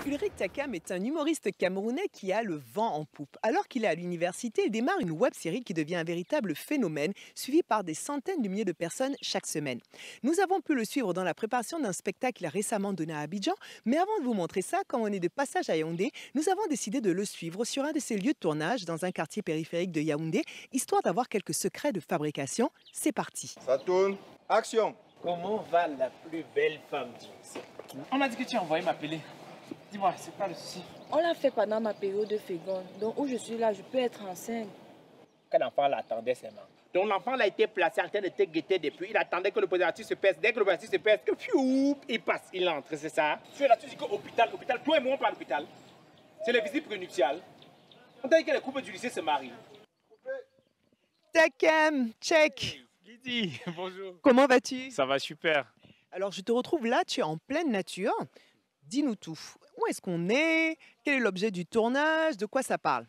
Ulrich Takam est un humoriste camerounais qui a le vent en poupe. Alors qu'il est à l'université, il démarre une web-série qui devient un véritable phénomène, suivi par des centaines de milliers de personnes chaque semaine. Nous avons pu le suivre dans la préparation d'un spectacle qu'il a récemment donné à Abidjan, mais avant de vous montrer ça, comme on est de passage à Yaoundé, nous avons décidé de le suivre sur un de ses lieux de tournage dans un quartier périphérique de Yaoundé, histoire d'avoir quelques secrets de fabrication. C'est parti. Ça tourne. Action. Comment va la plus belle femme du lycée? On m'a dit que tu as envoyé m'appeler. Dis-moi, c'est pas le souci. On l'a fait pendant ma période de féconde. Donc où je suis là, je peux être enceinte. Quel enfant l'attendait seulement? Donc l'enfant a été placé en train de te guetter depuis. Il attendait que le préservatif se pèse. Dès que le préservatif se pèse, que fiou, il passe, il entre, c'est ça? Tu es là, tu dis qu'hôpital, toi et moi on parle d'hôpital. C'est les visites prénuptiales. On t'a dit que les couples du lycée se marient. Takam, check. Lydie, bonjour. Comment vas-tu? Ça va super. Alors, je te retrouve là, tu es en pleine nature. Dis-nous tout. Où est-ce qu'on est? Quel est l'objet du tournage? De quoi ça parle?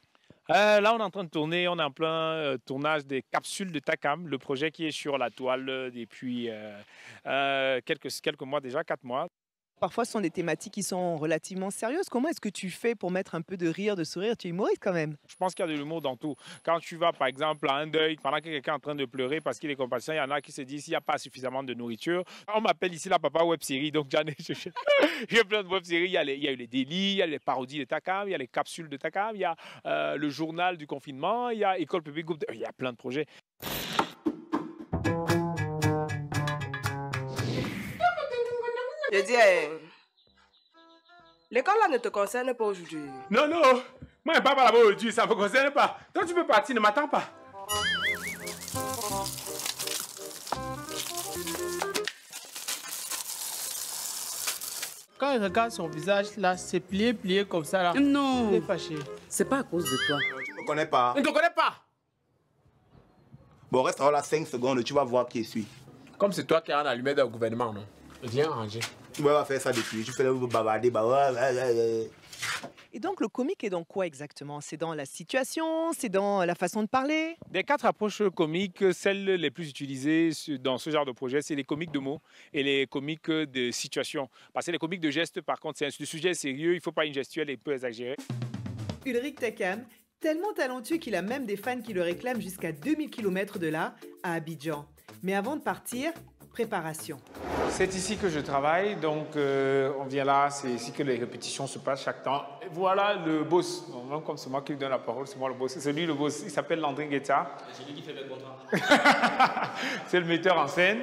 Là, on est en train de tourner. On est en plein tournage des capsules de Takam, le projet qui est sur la toile depuis quelques mois déjà, 4 mois. Parfois, ce sont des thématiques qui sont relativement sérieuses. Comment est-ce que tu fais pour mettre un peu de rire, de sourire? Tu es humoriste quand même. Je pense qu'il y a de l'humour dans tout. Quand tu vas, par exemple, à un deuil, pendant que quelqu'un est en train de pleurer parce qu'il est compatissant, il y en a qui se disent s'il n'y a pas suffisamment de nourriture. On m'appelle ici la papa web série, donc j'en ai j'ai plein de web séries. Il y a eu les délits, il y a les parodies de Takam, il y a les capsules de Takam, il y a le journal du confinement, il y a École publique, il y a plein de projets. Je dis, l'école là ne te concerne pas aujourd'hui. Non, non, moi je ne parle pas là-bas aujourd'hui, ça ne me concerne pas. Toi tu peux partir, ne m'attends pas. Quand il regarde son visage là, c'est plié comme ça là. Non. Il est fâché. C'est pas à cause de toi. Tu me connais pas. Je ne te connais pas. Bon, reste là 5 secondes, tu vas voir qui suis. Comme c'est toi qui as un allumé dans le gouvernement, non? Viens ranger. Tu vas faire ça depuis. Tu fais le bavarder, Et donc, le comique est dans quoi exactement? C'est dans la situation? C'est dans la façon de parler? Des 4 approches comiques, celles les plus utilisées dans ce genre de projet, c'est les comiques de mots et les comiques de situation. Parce que les comiques de gestes, par contre, c'est un sujet sérieux, il ne faut pas une gestuelle et peu exagérée. Ulrich Takam, tellement talentueux qu'il a même des fans qui le réclament jusqu'à 2000 km de là, à Abidjan. Mais avant de partir, préparation. C'est ici que je travaille, donc on vient là, c'est ici que les répétitions se passent chaque temps. Et voilà le boss, même comme c'est moi qui lui donne la parole, c'est moi le boss. C'est lui le boss, il s'appelle Landry Guetta. C'est lui qui fait le contrat. C'est le metteur en scène.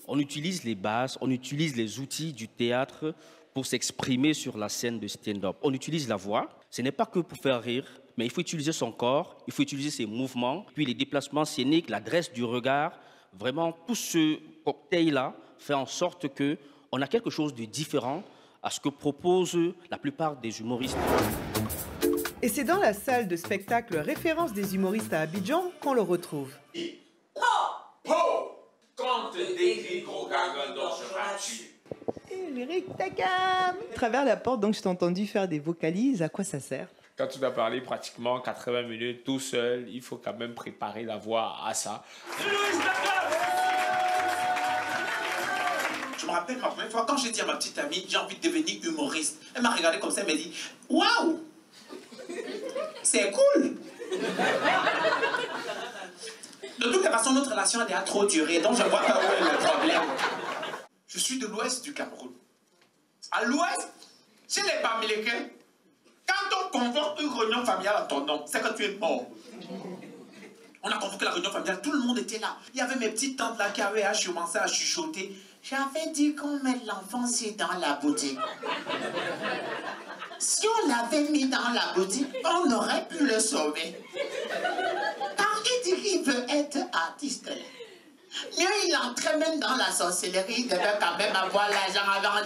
On utilise les bases, on utilise les outils du théâtre pour s'exprimer sur la scène de stand-up. On utilise la voix, ce n'est pas que pour faire rire, mais il faut utiliser son corps, il faut utiliser ses mouvements, puis les déplacements scéniques, l'adresse du regard. Vraiment, tout ce cocktail-là fait en sorte qu'on a quelque chose de différent à ce que proposent la plupart des humoristes. Et c'est dans la salle de spectacle référence des humoristes à Abidjan qu'on le retrouve. Quand te décrit gros gagon dont je m'attue. Ulrich Takam! À travers la porte, donc je t'ai entendu faire des vocalises. À quoi ça sert? Quand tu dois parler pratiquement 80 minutes tout seul, il faut quand même préparer la voix à ça. Je me rappelle ma première fois quand j'ai dit à ma petite amie j'ai envie de devenir humoriste. Elle m'a regardé comme ça, elle m'a dit waouh, c'est cool. De toute façon, notre relation a trop duré, donc je vois pas où est le problème. Je suis de l'ouest du Cameroun. À l'ouest, chez les Bamileke, quand on convoque une réunion familiale à ton nom, c'est que tu es mort. On a convoqué la réunion familiale, tout le monde était là. Il y avait mes petites tantes là qui avaient commencé à chuchoter. J'avais dit qu'on mette l'enfant dans la boutique. Si on l'avait mis dans la boutique, on aurait pu le sauver. Quand il dit qu'il veut être artiste, mieux il entrait même dans la sorcellerie, il devait quand même avoir l'argent avant.